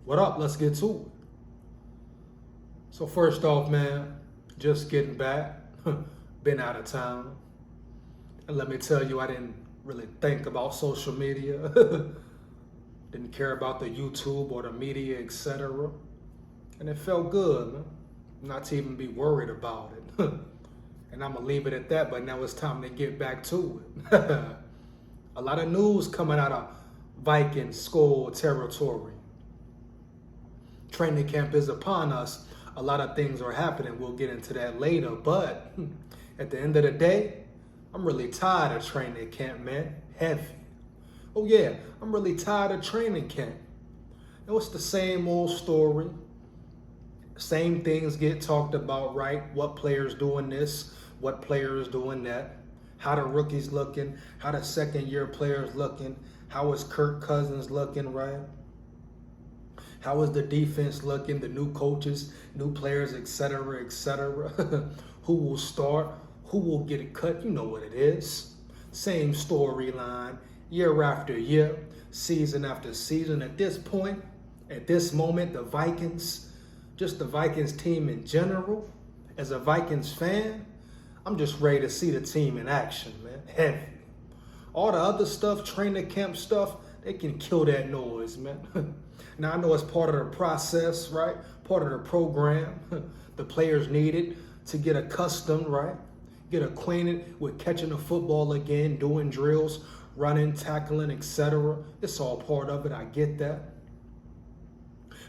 What up? Let's get to it. So first off, man, just getting back. Been out of town. And let me tell you, I didn't really think about social media. Didn't care about the YouTube or the media, etc. And it felt good, man. Not to even be worried about it. And I'm gonna leave it at that, but now it's time to get back to it. A lot of news coming out of Vikings SKOL territory. Training camp is upon us. A lot of things are happening. We'll get into that later. But at the end of the day, I'm really tired of training camp, man. Heavy. Oh yeah, I'm really tired of training camp. It's the same old story. Same things get talked about, right? What players doing this, what players doing that, how the rookies looking, how the second year players looking, how is Kirk Cousins looking, right? How is the defense looking, the new coaches, new players, etc., etc. Who will start, who will get cut, you know what it is. Same storyline, year after year, season after season. At this point, at this moment, the Vikings, just the Vikings team in general, as a Vikings fan, I'm just ready to see the team in action, man. Heavy. All the other stuff, training camp stuff, they can kill that noise, man. Now, I know it's part of the process, right? Part of the program. The players need it to get accustomed, right? Get acquainted with catching the football again, doing drills, running, tackling, etc. It's all part of it. I get that.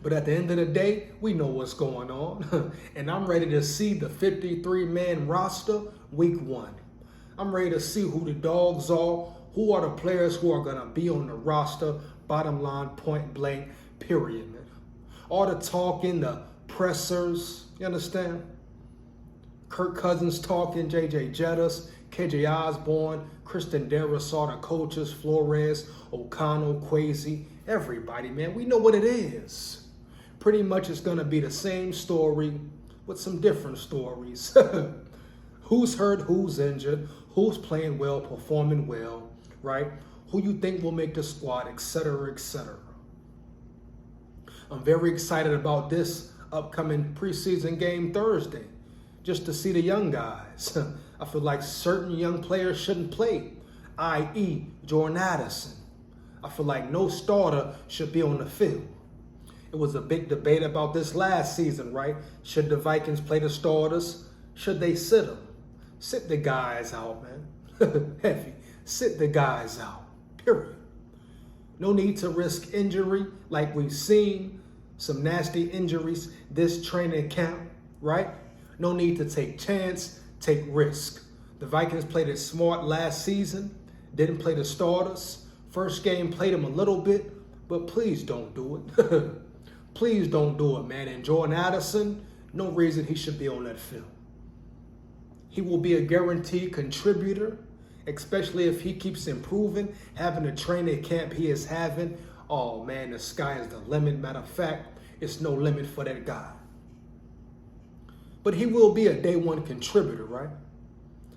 But at the end of the day, we know what's going on. And I'm ready to see the 53-man roster week 1. I'm ready to see who the dogs are, who are the players who are going to be on the roster, bottom line, point blank, period, man. All the talking, the pressers, you understand? Kirk Cousins talking, J.J. Jettis, K.J. Osborne, Kristen Darris, all the coaches, Flores, O'Connell, Kwesi, everybody, man. We know what it is. Pretty much it's going to be the same story with some different stories. Who's hurt, who's injured, who's playing well, performing well, right? Who you think will make the squad, etc., etc. I'm very excited about this upcoming preseason game Thursday, just to see the young guys. I feel like certain young players shouldn't play, i.e. Jordan Addison. I feel like no starter should be on the field. It was a big debate about this last season, right? Should the Vikings play the starters? Should they sit them? Sit the guys out, man. Heavy. Sit the guys out, period. No need to risk injury like we've seen some nasty injuries this training camp, right? No need to take chance, take risk. The Vikings played it smart last season, didn't play the starters. First game played them a little bit, but please don't do it. Please don't do it, man. And Jordan Addison, no reason he should be on that field. He will be a guaranteed contributor, especially if he keeps improving, having the training camp he is having. Oh, man, the sky is the limit. Matter of fact, it's no limit for that guy. But he will be a day one contributor, right?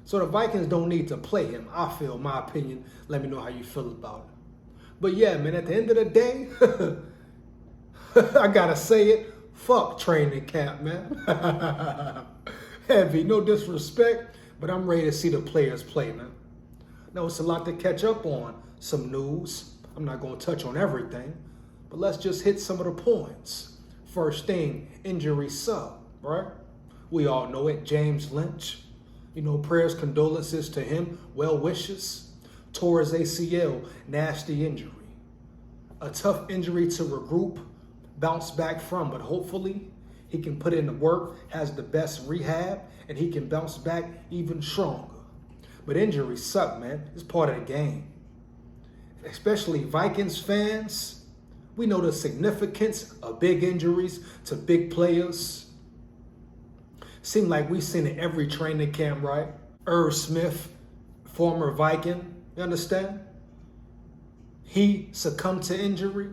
So the Vikings don't need to play him, I feel, my opinion. Let me know how you feel about it. But yeah, man, at the end of the day, I gotta say it, fuck training camp, man. Heavy, no disrespect, but I'm ready to see the players play, man. Now, it's a lot to catch up on, some news. I'm not gonna touch on everything, but let's just hit some of the points. First thing, injury sub, right? We all know it, James Lynch. You know, prayers, condolences to him, well wishes. Tore his ACL, nasty injury. A tough injury to regroup, bounce back from, but hopefully he can put in the work, has the best rehab, and he can bounce back even stronger. But injuries suck, man. It's part of the game. Especially Vikings fans, we know the significance of big injuries to big players. Seem like we've seen it every training camp, right? Irv Smith, former Viking, you understand? He succumbed to injury.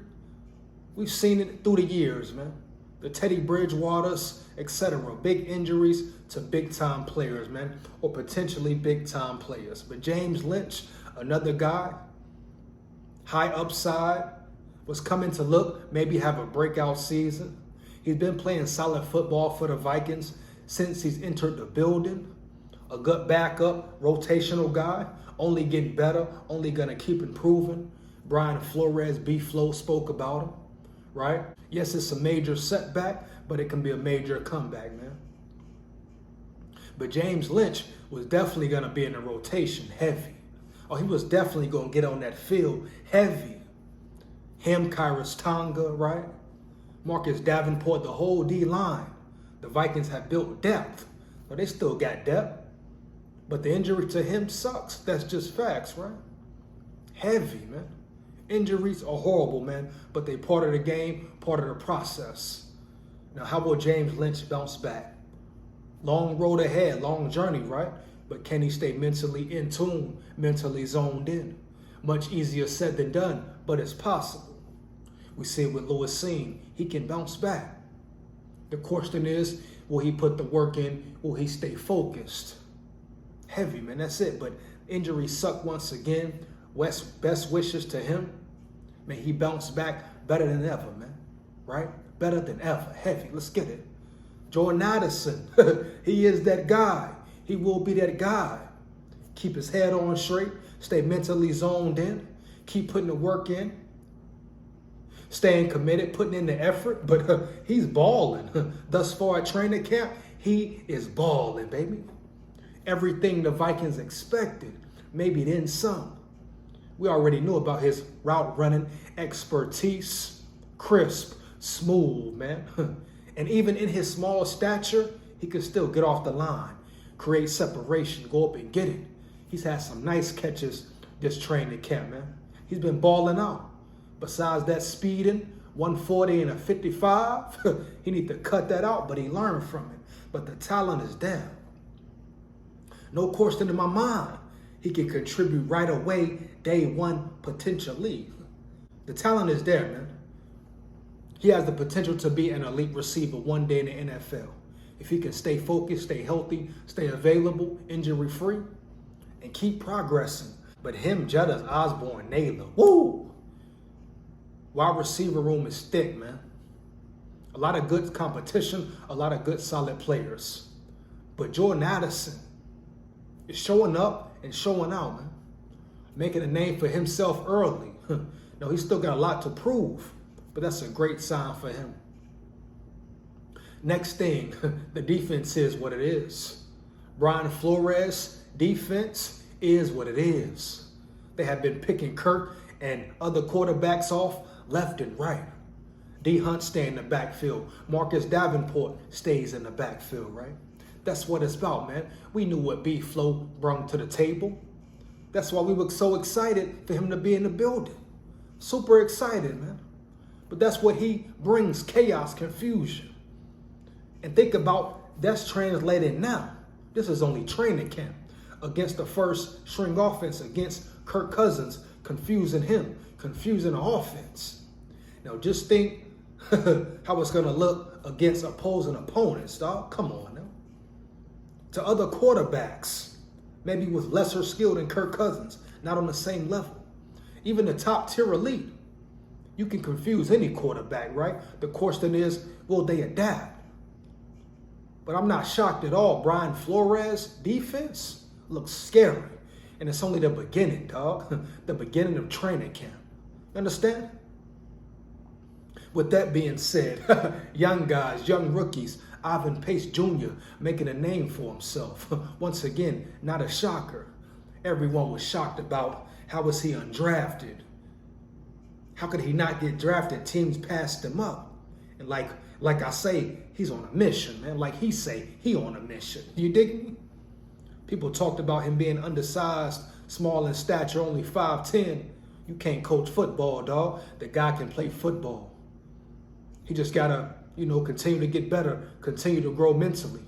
We've seen it through the years, man. The Teddy Bridgewaters, etc. Big injuries to big-time players, man, or potentially big-time players. But James Lynch, another guy, high upside, was coming to look, maybe have a breakout season. He's been playing solid football for the Vikings since he's entered the building. A good backup, rotational guy, only getting better, only gonna keep improving. Brian Flores, B-Flow, spoke about him, right? Yes, it's a major setback, but it can be a major comeback, man. But James Lynch was definitely gonna be in the rotation, heavy. Oh, he was definitely gonna get on that field, heavy. Him, Kyrus Tonga, right? Marcus Davenport, the whole D-line. The Vikings have built depth, but they still got depth. But the injury to him sucks. That's just facts, right? Heavy, man. Injuries are horrible, man, but they part of the game, part of the process. Now, how will James Lynch bounce back? Long road ahead, long journey, right? But can he stay mentally in tune, mentally zoned in? Much easier said than done, but it's possible. We see it with Lewis Seen. He can bounce back. The question is, will he put the work in? Will he stay focused? Heavy, man, that's it. But injuries suck once again. Best wishes to him. May he bounce back better than ever, man. Right? Better than ever. Heavy. Let's get it. Jordan Addison. He is that guy. He will be that guy. Keep his head on straight. Stay mentally zoned in. Keep putting the work in. Staying committed, putting in the effort. But he's balling. Thus far at training camp, he is balling, baby. Everything the Vikings expected, maybe then some. We already knew about his route running expertise. Crisp, smooth, man. And even in his small stature, he could still get off the line, create separation, go up and get it. He's had some nice catches this training camp, man. He's been balling out. Besides that speeding, 140 and a 55, he need to cut that out, but he learned from it. But the talent is there. No question in my mind, he can contribute right away, day one, potentially. The talent is there, man. He has the potential to be an elite receiver one day in the NFL. If he can stay focused, stay healthy, stay available, injury-free, and keep progressing. But him, Jettas, Osborne, Naylor, woo! Wide receiver room is thick, man. A lot of good competition, a lot of good solid players. But Jordan Addison is showing up and showing out, man. Making a name for himself early. No, he's still got a lot to prove, but that's a great sign for him. Next thing, the defense is what it is. Brian Flores' defense is what it is. They have been picking Kirk and other quarterbacks off left and right. D. Hunt stay in the backfield. Marcus Davenport stays in the backfield, right? That's what it's about, man. We knew what B-Flow brought to the table. That's why we were so excited for him to be in the building. Super excited, man. But that's what he brings, chaos, confusion. And think about that's translated now. This is only training camp against the first string offense, against Kirk Cousins, confusing him, confusing the offense. Now just think how it's going to look against opposing opponents, dog. Come on now. To other quarterbacks, maybe with lesser skill than Kirk Cousins, not on the same level. Even the top tier elite, you can confuse any quarterback, right? The question is, will they adapt? But I'm not shocked at all. Brian Flores' defense looks scary. And it's only the beginning, dog. The beginning of training camp. Understand? With that being said, young guys, young rookies, Ivan Pace Jr. making a name for himself. Once again, not a shocker. Everyone was shocked about how was he undrafted. How could he not get drafted? Teams passed him up. And like I say, he's on a mission, man. Like he say, he on a mission. You dig me? People talked about him being undersized, small in stature, only 5'10". You can't coach football, dog. The guy can play football. He just got to, continue to get better, continue to grow mentally.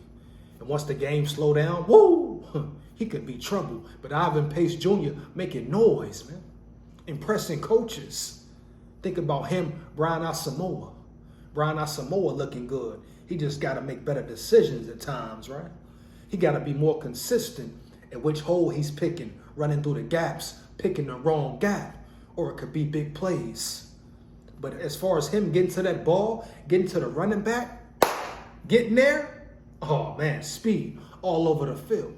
And once the game slow down, woo, he could be trouble. But Ivan Pace Jr. making noise, man. Impressing coaches. Think about him, Brian Asamoah. Brian Asamoah looking good. He just got to make better decisions at times, right? He got to be more consistent in which hole he's picking, running through the gaps, picking the wrong gap, or it could be big plays. But as far as him getting to that ball, getting to the running back, getting there, oh man, speed all over the field.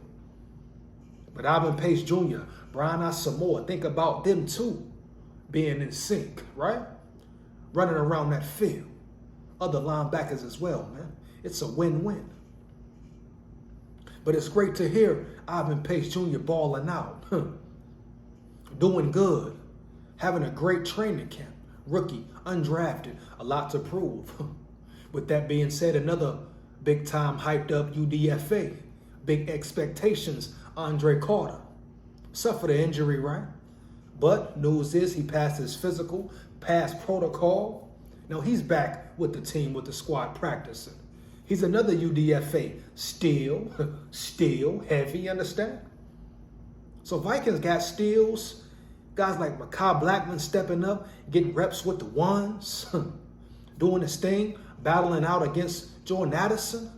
But Alvin Pace Jr., Brian Asamoah, think about them too being in sync, right? Running around that field. Other linebackers as well, man. It's a win-win. But it's great to hear Alvin Pace Jr. balling out, doing good, having a great training camp, rookie, undrafted, a lot to prove. With that being said, another big-time hyped-up UDFA, big expectations, Andre Carter. Suffered an injury, right? But news is he passed his physical, passed protocol. Now he's back with the team, with the squad practicing. He's another UDFA, still heavy, understand? So Vikings got steals, guys like Mekhi Blackman stepping up, getting reps with the ones, doing his thing, battling out against Jordan Addison.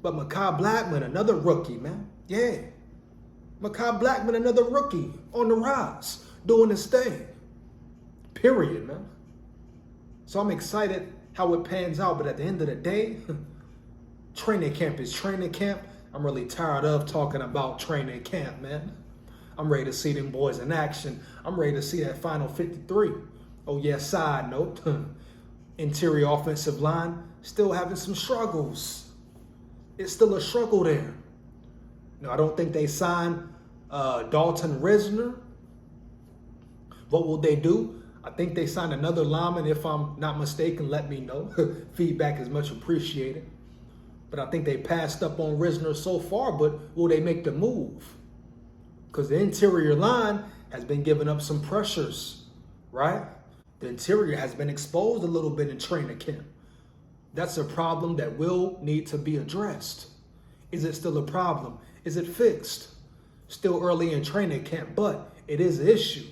But Mekhi Blackman, another rookie, man. Yeah. Mekhi Blackman, another rookie on the rise, doing his thing. Period, man. So I'm excited how it pans out, but at the end of the day, training camp is training camp. I'm really tired of talking about training camp, man. I'm ready to see them boys in action. I'm ready to see that final 53. Oh yeah, side note, interior offensive line still having some struggles. It's still a struggle there. No, I don't think they signed Dalton Risner. What will they do? I think they signed another lineman. If I'm not mistaken, let me know. Feedback is much appreciated. But I think they passed up on Risner so far, but will they make the move? Because the interior line has been giving up some pressures, right? The interior has been exposed a little bit in training camp. That's a problem that will need to be addressed. Is it still a problem? Is it fixed? Still early in training camp, but it is an issue.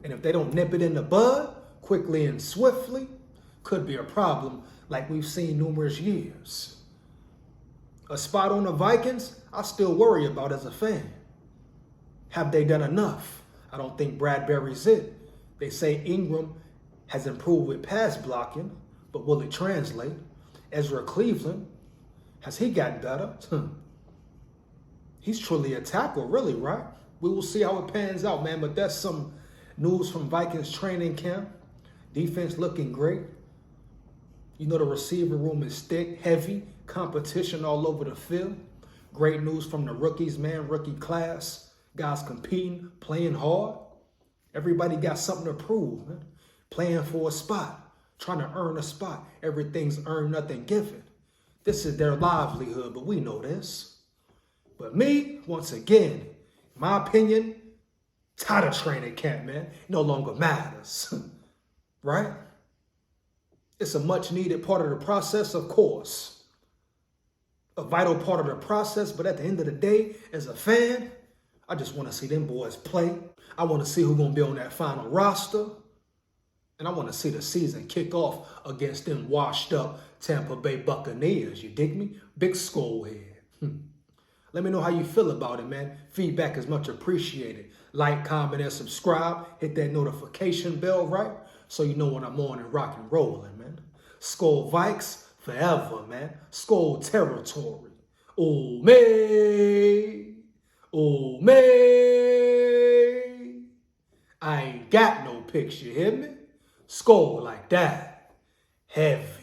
And if they don't nip it in the bud quickly and swiftly, could be a problem like we've seen numerous years. A spot on the Vikings, I still worry about as a fan. Have they done enough? I don't think Bradbury's it. They say Ingram has improved with pass blocking, but will it translate? Ezra Cleveland, has he gotten better? He's truly a tackle, really, right? We will see how it pans out, man, but that's some news from Vikings training camp. Defense looking great. You know, the receiver room is thick, heavy, competition all over the field. Great news from the rookies, man, rookie class. Guys competing, playing hard. Everybody got something to prove, man. Playing for a spot, trying to earn a spot. Everything's earned, nothing given. This is their livelihood, but we know this. But me, once again, my opinion, tired of training camp, man. It no longer matters, right? It's a much needed part of the process, of course. A vital part of the process, but at the end of the day, as a fan, I just want to see them boys play. I want to see who's going to be on that final roster. And I want to see the season kick off against them washed up Tampa Bay Buccaneers. You dig me? Big skull head. Let me know how you feel about it, man. Feedback is much appreciated. Like, comment, and subscribe. Hit that notification bell, right? So you know when I'm on and rock and rolling, man. SKOL Vikes forever, man. SKOL territory. Oh, me. Oh, me. I ain't got no picture, hear me? SKOL like that. Heavy.